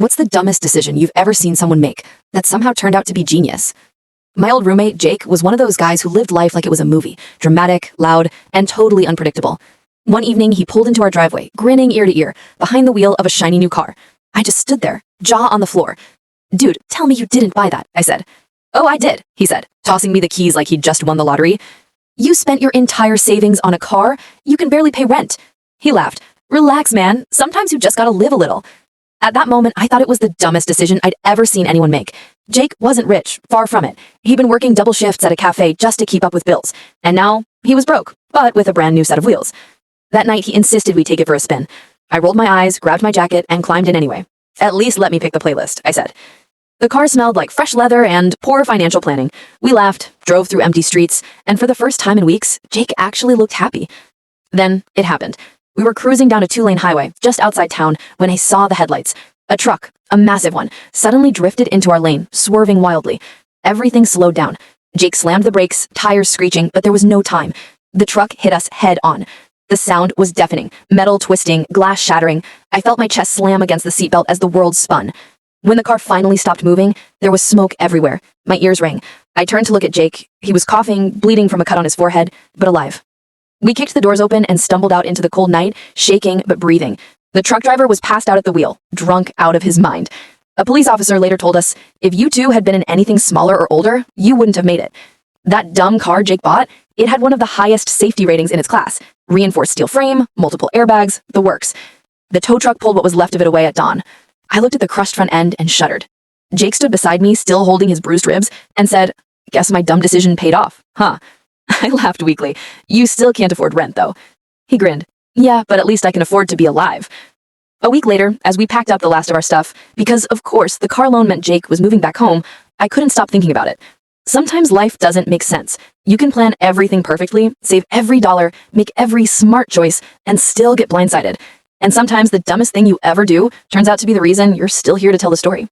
What's the dumbest decision you've ever seen someone make that somehow turned out to be genius? My old roommate, Jake, was one of those guys who lived life like it was a movie, dramatic, loud, and totally unpredictable. One evening, he pulled into our driveway, grinning ear to ear, behind the wheel of a shiny new car. I just stood there, jaw on the floor. "Dude, tell me you didn't buy that," I said. "Oh, I did," he said, tossing me the keys like he'd just won the lottery. "You spent your entire savings on a car? You can barely pay rent." He laughed. "Relax, man. Sometimes you just gotta live a little." At that moment, I thought it was the dumbest decision I'd ever seen anyone make. Jake wasn't rich, far from it. He'd been working double shifts at a cafe just to keep up with bills. And now, he was broke, but with a brand new set of wheels. That night, he insisted we take it for a spin. I rolled my eyes, grabbed my jacket, and climbed in anyway. "At least let me pick the playlist," I said. The car smelled like fresh leather and poor financial planning. We laughed, drove through empty streets, and for the first time in weeks, Jake actually looked happy. Then, it happened. We were cruising down a 2-lane highway just outside town when I saw the headlights. A truck, a massive one, suddenly drifted into our lane, swerving wildly. Everything slowed down. Jake slammed the brakes, tires screeching, but there was no time. The truck hit us head on. The sound was deafening, metal twisting, glass shattering. I felt my chest slam against the seatbelt as the world spun. When the car finally stopped moving, there was smoke everywhere. My ears rang. I turned to look at Jake. He was coughing, bleeding from a cut on his forehead, but alive. We kicked the doors open and stumbled out into the cold night, shaking but breathing. The truck driver was passed out at the wheel, drunk out of his mind. A police officer later told us, "If you two had been in anything smaller or older, you wouldn't have made it." That dumb car Jake bought, it had one of the highest safety ratings in its class. Reinforced steel frame, multiple airbags, the works. The tow truck pulled what was left of it away at dawn. I looked at the crushed front end and shuddered. Jake stood beside me, still holding his bruised ribs, and said, "Guess my dumb decision paid off, huh?" I laughed weakly. "You still can't afford rent, though." He grinned. "Yeah, but at least I can afford to be alive." A week later, as we packed up the last of our stuff, because, of course, the car loan meant Jake was moving back home, I couldn't stop thinking about it. Sometimes life doesn't make sense. You can plan everything perfectly, save every dollar, make every smart choice, and still get blindsided. And sometimes the dumbest thing you ever do turns out to be the reason you're still here to tell the story.